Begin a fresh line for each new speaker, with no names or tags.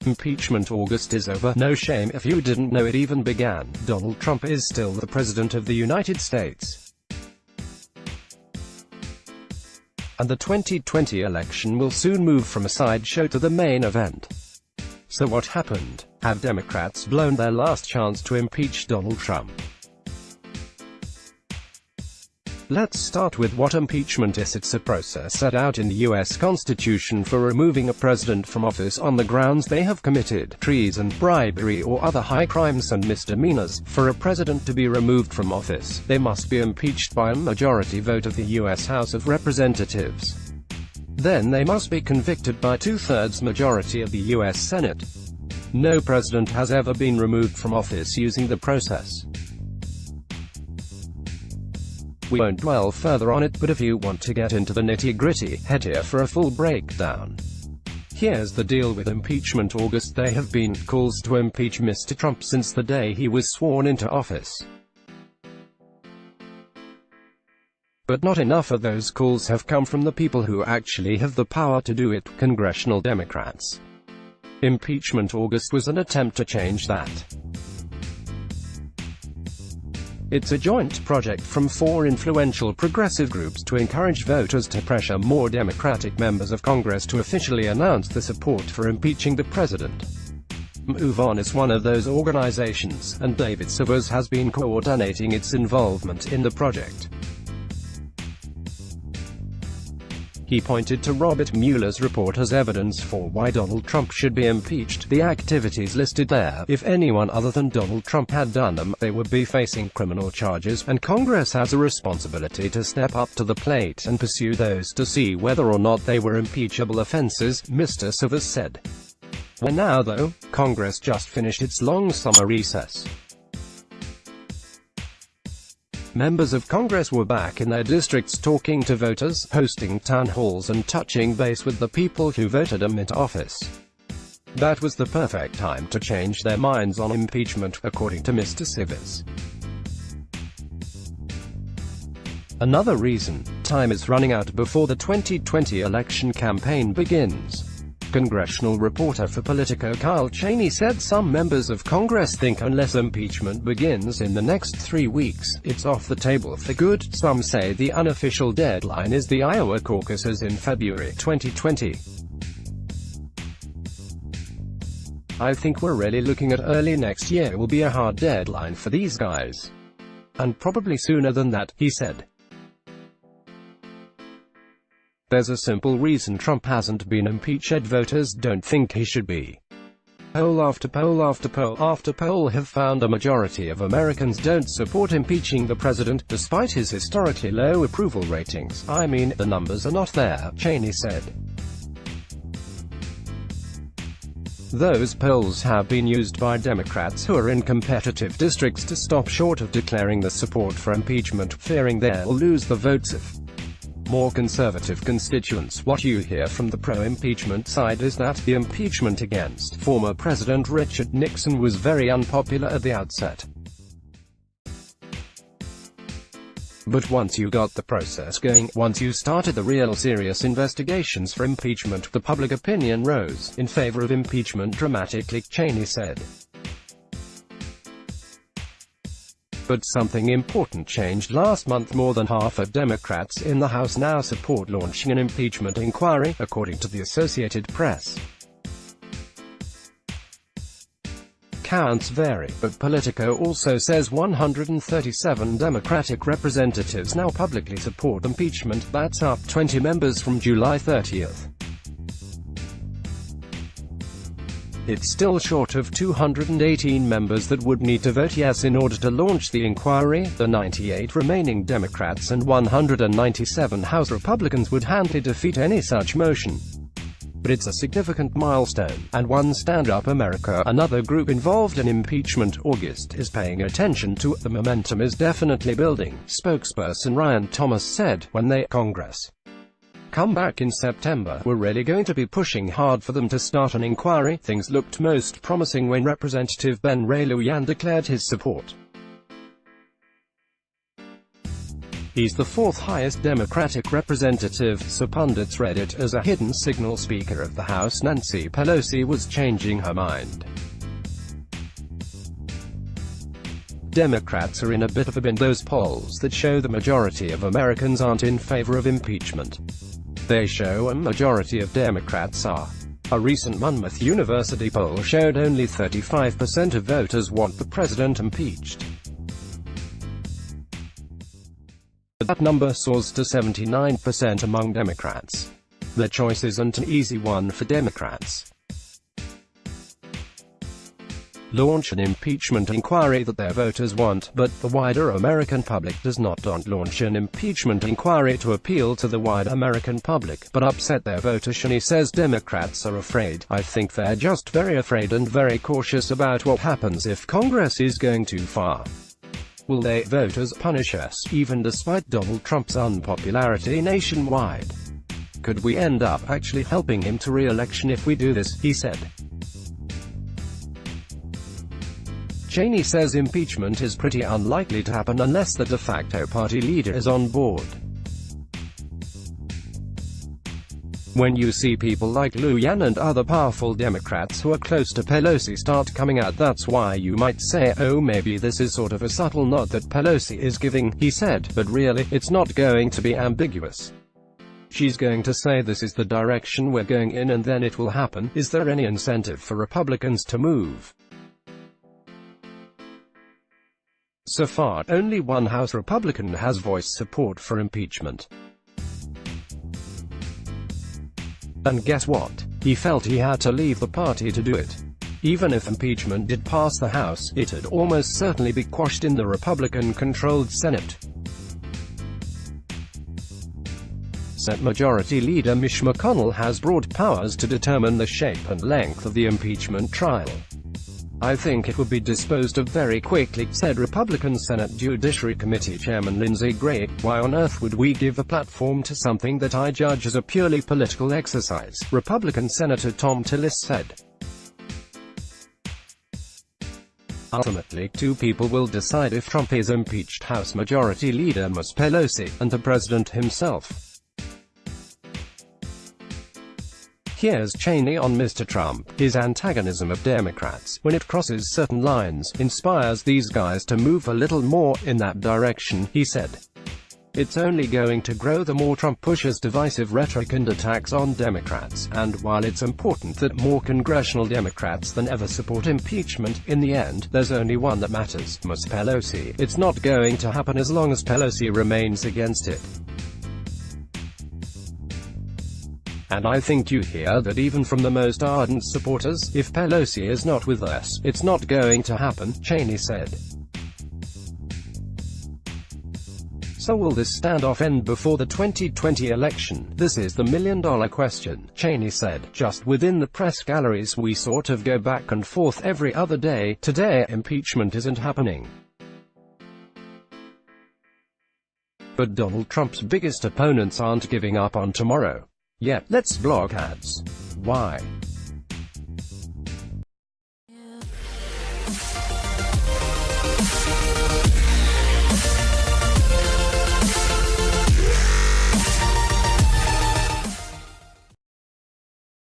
Impeachment August is over. No shame if you didn't know it even began. Donald Trump is still the President of the United States. And the 2020 election will soon move from a sideshow to the main event. So what happened? Have Democrats blown their last chance to impeach Donald Trump? Let's start with what impeachment is. It's a process set out in the U.S. Constitution for removing a president from office on the grounds they have committed treason, bribery or other high crimes and misdemeanors. For a president to be removed from office, they must be impeached by a majority vote of the U.S. House of Representatives. Then they must be convicted by two-thirds majority of the U.S. Senate. No president has ever been removed from office using the process. We won't dwell further on it, but if you want to get into the nitty-gritty, head here for a full breakdown. Here's the deal with impeachment August. There have been calls to impeach Mr. Trump since the day he was sworn into office. But not enough of those calls have come from the people who actually have the power to do it, congressional Democrats. Impeachment August was an attempt to change that. It's a joint project from 4 influential progressive groups to encourage voters to pressure more Democratic members of Congress to officially announce the support for impeaching the president. Move On is one of those organizations, and David Savers has been coordinating its involvement in the project. He pointed to Robert Mueller's report as evidence for why Donald Trump should be impeached. The activities listed there, if anyone other than Donald Trump had done them, they would be facing criminal charges, and Congress has a responsibility to step up to the plate and pursue those to see whether or not they were impeachable offenses, Mr. Savers said. Well, now though, Congress just finished its long summer recess. Members of Congress were back in their districts talking to voters, hosting town halls and touching base with the people who voted them into office. That was the perfect time to change their minds on impeachment, according to Mr. Savers. Another reason, time is running out before the 2020 election campaign begins. Congressional reporter for Politico Kyle Cheney said some members of Congress think unless impeachment begins in the next 3 weeks, it's off the table for good. Some say the unofficial deadline is the Iowa caucuses in February 2020. I think we're really looking at early next year will be a hard deadline for these guys. And probably sooner than that, he said. There's a simple reason Trump hasn't been impeached. Voters don't think he should be. Poll after poll after poll after poll have found a majority of Americans don't support impeaching the president, despite his historically low approval ratings. I mean, the numbers are not there, Cheney said. Those polls have been used by Democrats who are in competitive districts to stop short of declaring the support for impeachment, fearing they'll lose the votes of more conservative constituents. What you hear from the pro-impeachment side is that the impeachment against former President Richard Nixon was very unpopular at the outset. But once you got the process going, once you started the real serious investigations for impeachment, the public opinion rose in favor of impeachment dramatically, Cheney said. But something important changed last month. More than half of Democrats in the House now support launching an impeachment inquiry, according to the Associated Press. Counts vary, but Politico also says 137 Democratic representatives now publicly support impeachment. That's up 20 members from July 30th. It's still short of 218 members that would need to vote yes in order to launch the inquiry. The 98 remaining Democrats and 197 House Republicans would handily defeat any such motion. But it's a significant milestone, and one Stand Up America, another group involved in impeachment August, is paying attention to. The momentum is definitely building, spokesperson Ryan Thomas said, when they Congress come back in September, we're really going to be pushing hard for them to start an inquiry. Things looked most promising when Representative Ben Ray Lujan declared his support. He's the fourth highest Democratic representative, so pundits read it as a hidden signal Speaker of the House Nancy Pelosi was changing her mind. Democrats are in a bit of a bin. Those polls that show the majority of Americans aren't in favor of impeachment. They show a majority of Democrats are. A recent Monmouth University poll showed only 35% of voters want the president impeached. But that number soars to 79% among Democrats. The choice isn't an easy one for Democrats. Launch an impeachment inquiry that their voters want, but the wider American public does not. Don't launch an impeachment inquiry to appeal to the wider American public, but upset their voters. She says Democrats are afraid. I think they're just very afraid and very cautious about what happens if Congress is going too far. Will they voters punish us, even despite Donald Trump's unpopularity nationwide? Could we end up actually helping him to re-election if we do this, he said. Cheney says impeachment is pretty unlikely to happen unless the de facto party leader is on board. When you see people like Lou Yan and other powerful Democrats who are close to Pelosi start coming out, that's why you might say, oh, maybe this is sort of a subtle nod that Pelosi is giving, he said, but really, it's not going to be ambiguous. She's going to say this is the direction we're going in and then it will happen. Is there any incentive for Republicans to move? So far, only one House Republican has voiced support for impeachment. And guess what? He felt he had to leave the party to do it. Even if impeachment did pass the House, it'd almost certainly be quashed in the Republican-controlled Senate. Senate Majority Leader Mitch McConnell has broad powers to determine the shape and length of the impeachment trial. I think it would be disposed of very quickly, said Republican Senate Judiciary Committee Chairman Lindsey Graham. Why on earth would we give a platform to something that I judge as a purely political exercise? Republican Senator Tom Tillis said. Ultimately, two people will decide if Trump is impeached: House Majority Leader Ms. Pelosi, and the President himself. Here's Cheney on Mr. Trump. His antagonism of Democrats, when it crosses certain lines, inspires these guys to move a little more in that direction, he said. It's only going to grow the more Trump pushes divisive rhetoric and attacks on Democrats, and while it's important that more congressional Democrats than ever support impeachment, in the end, there's only one that matters, Ms. Pelosi. It's not going to happen as long as Pelosi remains against it. And I think you hear that even from the most ardent supporters. If Pelosi is not with us, it's not going to happen, Cheney said. So will this standoff end before the 2020 election? This is the million-dollar question, Cheney said. Just within the press galleries we sort of go back and forth every other day. Today, impeachment isn't happening. But Donald Trump's biggest opponents aren't giving up on tomorrow. Yeah, let's block ads. Why?